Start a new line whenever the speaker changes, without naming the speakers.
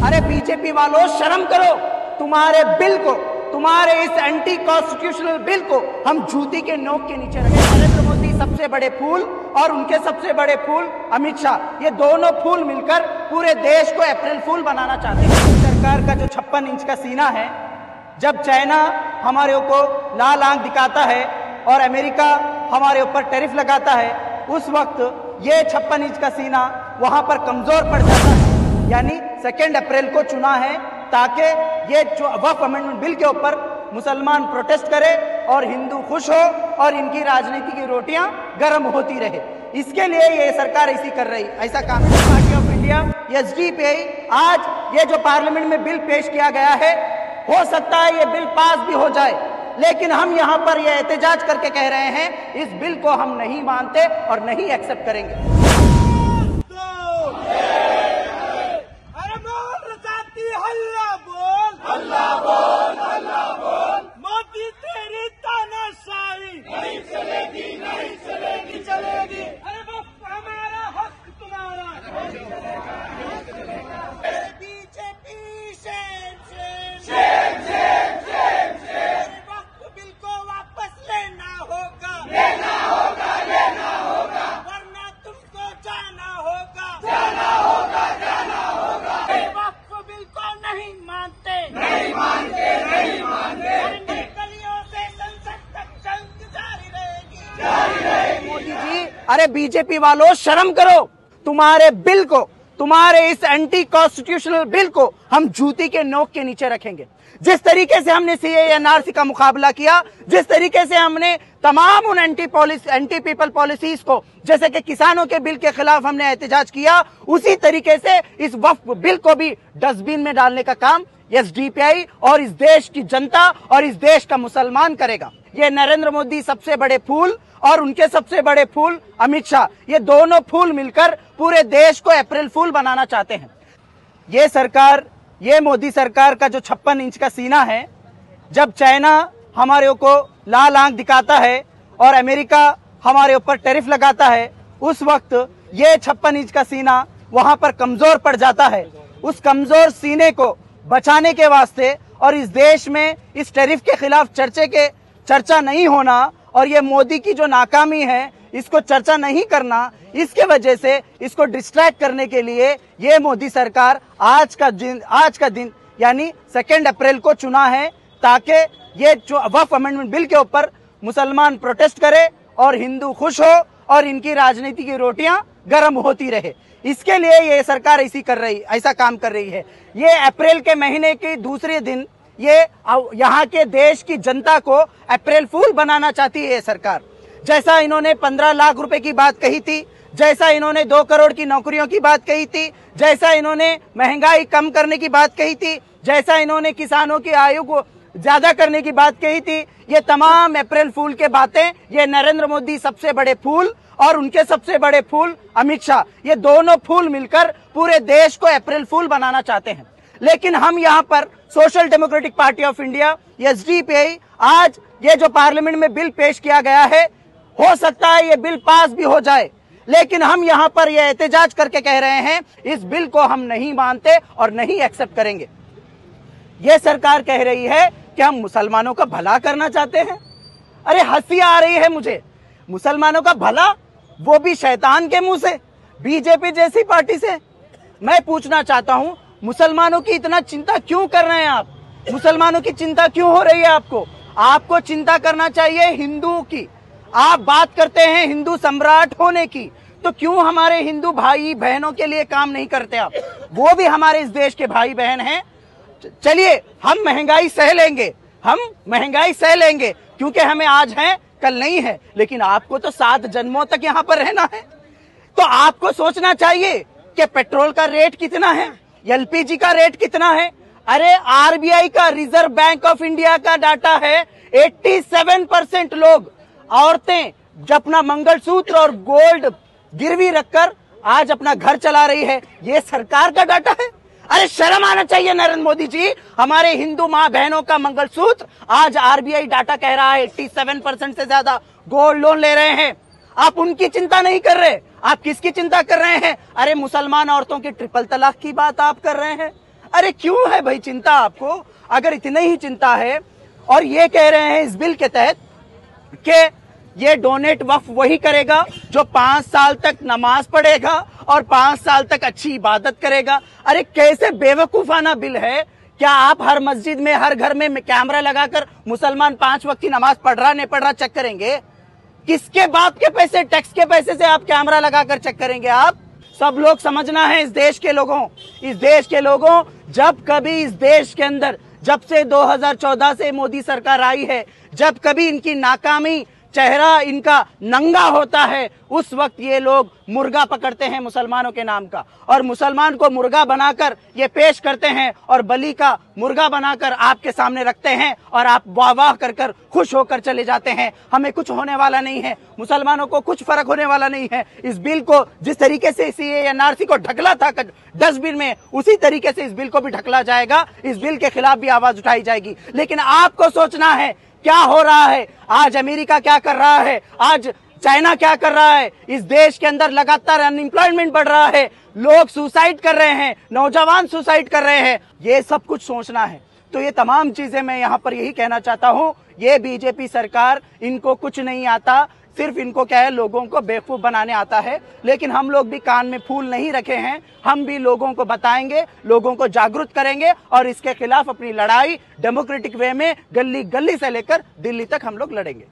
अरे बीजेपी वालों शर्म करो, तुम्हारे बिल को, तुम्हारे इस एंटी कॉन्स्टिट्यूशनल बिल को हम जूती के नोक के नीचे रखें। नरेंद्र मोदी सबसे बड़े फूल और उनके सबसे बड़े फूल अमित शाह, ये दोनों फूल मिलकर पूरे देश को अप्रैल फूल बनाना चाहते हैं। सरकार का जो 56 इंच का सीना है, जब चाइना हमारे को लाल आंख दिखाता है और अमेरिका हमारे ऊपर टैरिफ लगाता है, उस वक्त ये 56 इंच का सीना वहां पर कमजोर पड़ जाता है। यानी 2 अप्रैल को चुना है ताकि ये जो वक्फ अमेंडमेंट बिल के ऊपर मुसलमान प्रोटेस्ट करे और हिंदू खुश हो और इनकी राजनीति की रोटियां गर्म होती रहे। इसके लिए ये सरकार ऐसी कर रही, ऐसा Congress party of India SDPI आज ये जो पार्लियामेंट में बिल पेश किया गया है, हो सकता है ये बिल पास भी हो जाए, लेकिन हम यहाँ पर ये एहतजाज करके कह रहे हैं इस बिल को हम नहीं मानते और नहीं एक्सेप्ट करेंगे।
मोदी तेरी तानाशाही नहीं चलेगी, नहीं चलेगी, चलेगी। अरे वो हमारा हक तुम्हारा BJP Shem Shem Shem Shem Shem Shem. वक्त बिल को वापस लेना होगा, लेना होगा, लेना होगा, वरना तुमको जाना होगा, जाना होगा, जाना होगा। वक्त बिल को नहीं मानते, नहीं मानते, नहीं मानते। गलियों से संसद तक जंग जारी रहेगी, जारी रहेगी।
मोदी जी, अरे बीजेपी वालों शर्म करो, तुम्हारे बिल को, तुम्हारे इस एंटी कॉन्स्टिट्यूशनल बिल को हम जूती के नोक के नीचे रखेंगे। जिस तरीके से हमने सीएए-एनआरसी का मुकाबला किया, जिस तरीके से हमने तमाम उन एंटी पीपल पॉलिसीज को, जैसे कि किसानों के बिल के खिलाफ हमने एहतजाज किया, उसी तरीके से इस वक्फ बिल को भी डस्टबिन में डालने का काम एसडीपीआई और इस देश की जनता और इस देश का मुसलमान करेगा। ये नरेंद्र मोदी सबसे बड़े फूल और उनके सबसे बड़े फूल अमित शाह, ये दोनों फूल मिलकर पूरे देश को अप्रैल फूल बनाना चाहते हैं। ये सरकार, ये मोदी सरकार का जो 56 इंच का सीना है, जब चाइना हमारे को लाल आंख दिखाता है और अमेरिका हमारे ऊपर टैरिफ लगाता है, उस वक्त ये 56 इंच का सीना वहां पर कमजोर पड़ जाता है। उस कमजोर सीने को बचाने के वास्ते और इस देश में इस टैरिफ के खिलाफ चर्चा नहीं होना और ये मोदी की जो नाकामी है इसको चर्चा नहीं करना, इसके वजह से इसको डिस्ट्रैक्ट करने के लिए ये मोदी सरकार आज का दिन यानी 2 अप्रैल को चुना है ताकि ये जो वक्फ अमेंडमेंट बिल के ऊपर मुसलमान प्रोटेस्ट करे और हिंदू खुश हो और इनकी राजनीति की रोटियां गर्म होती रहे। इसके लिए ये सरकार ऐसा काम कर रही है। ये अप्रैल के महीने के दूसरे दिन ये यहाँ के देश की जनता को अप्रैल फूल बनाना चाहती है ये सरकार। जैसा इन्होंने 15 लाख रुपए की बात कही थी, जैसा इन्होंने 2 करोड़ की नौकरियों की बात कही थी, जैसा इन्होंने महंगाई कम करने की बात कही थी, जैसा इन्होंने किसानों की आयु को ज्यादा करने की बात कही थी, ये तमाम अप्रैल फूल के बातें ये नरेंद्र मोदी सबसे बड़े फूल और उनके सबसे बड़े फूल अमित शाह, ये दोनों फूल मिलकर पूरे देश को अप्रैल फूल बनाना चाहते हैं। लेकिन हम यहाँ पर social democratic party of India SDPI आज ये जो पार्लियामेंट में बिल पेश किया गया है, हो सकता है ये बिल पास भी हो जाए, लेकिन हम यहाँ पर ये एहतजाज करके कह रहे हैं इस बिल को हम नहीं मानते और नहीं एक्सेप्ट करेंगे। ये सरकार कह रही है कि हम मुसलमानों का भला करना चाहते हैं। अरे हंसी आ रही है मुझे, मुसलमानों का भला, वो भी शैतान के मुंह से, बीजेपी जैसी पार्टी से। मैं पूछना चाहता हूं, मुसलमानों की इतना चिंता क्यों कर रहे हैं आप? मुसलमानों की चिंता क्यों हो रही है आपको? आपको चिंता करना चाहिए हिंदुओं की। आप बात करते हैं हिंदू सम्राट होने की, तो क्यों हमारे हिंदू भाई बहनों के लिए काम नहीं करते आप? वो भी हमारे इस देश के भाई बहन हैं। चलिए हम महंगाई सह लेंगे, हम महंगाई सह लेंगे क्योंकि हमें आज है कल नहीं है, लेकिन आपको तो 7 जन्मों तक यहाँ पर रहना है। तो आपको सोचना चाहिए कि पेट्रोल का रेट कितना है, एलपीजी का रेट कितना है। अरे आरबीआई का, रिजर्व बैंक ऑफ इंडिया का डाटा है 87% लोग, औरतें जो अपना मंगलसूत्र और गोल्ड गिरवी रखकर आज अपना घर चला रही है। ये सरकार का डाटा है। अरे शर्म आना चाहिए नरेंद्र मोदी जी। हमारे हिंदू माँ बहनों का मंगलसूत्र आज आरबीआई डाटा कह रहा है 87% से ज्यादा गोल्ड लोन ले रहे हैं। आप उनकी चिंता नहीं कर रहे, आप किसकी चिंता कर रहे हैं? अरे मुसलमान औरतों की ट्रिपल तलाक की बात आप कर रहे हैं। अरे क्यों है भाई चिंता आपको? अगर इतनी ही चिंता है और ये कह रहे हैं इस बिल के तहत कि ये डोनेट वक्फ वही करेगा जो 5 साल तक नमाज पढ़ेगा और 5 साल तक अच्छी इबादत करेगा। अरे कैसे बेवकूफाना बिल है? क्या आप हर मस्जिद में हर घर में कैमरा लगाकर मुसलमान 5 वक्त की नमाज पढ़ रहा नहीं पढ़ रहा चेक करेंगे? किसके बाप के पैसे, टैक्स के पैसे से आप कैमरा लगाकर चेक करेंगे? आप सब लोग समझना है, इस देश के लोगों, जब कभी इस देश के अंदर, जब से 2014 से मोदी सरकार आई है, जब कभी इनकी नाकामी चेहरा इनका नंगा होता है, उस वक्त ये लोग मुर्गा पकड़ते हैं मुसलमानों के नाम का और मुसलमान को मुर्गा बनाकर ये पेश करते हैं और बलि का मुर्गा बनाकर आपके सामने रखते हैं और आप वाह वाह कर कर खुश होकर चले जाते हैं। हमें कुछ होने वाला नहीं है, मुसलमानों को कुछ फर्क होने वाला नहीं है। इस बिल को जिस तरीके से सीएए एनआरसी को ढकला था डस्टबिन में, उसी तरीके से इस बिल को भी ढकला जाएगा। इस बिल के खिलाफ भी आवाज उठाई जाएगी। लेकिन आपको सोचना है क्या हो रहा है, आज अमेरिका क्या कर रहा है, आज चाइना क्या कर रहा है। इस देश के अंदर लगातार अनएम्प्लॉयमेंट बढ़ रहा है, लोग सुसाइड कर रहे हैं, नौजवान सुसाइड कर रहे हैं। ये सब कुछ सोचना है। तो ये तमाम चीजें मैं यहाँ पर यही कहना चाहता हूँ, ये बीजेपी सरकार, इनको कुछ नहीं आता, सिर्फ इनको क्या है, लोगों को बेवकूफ बनाने आता है। लेकिन हम लोग भी कान में फूल नहीं रखे हैं, हम भी लोगों को बताएंगे, लोगों को जागरूक करेंगे और इसके खिलाफ अपनी लड़ाई डेमोक्रेटिक वे में गली गली से लेकर दिल्ली तक हम लोग लड़ेंगे।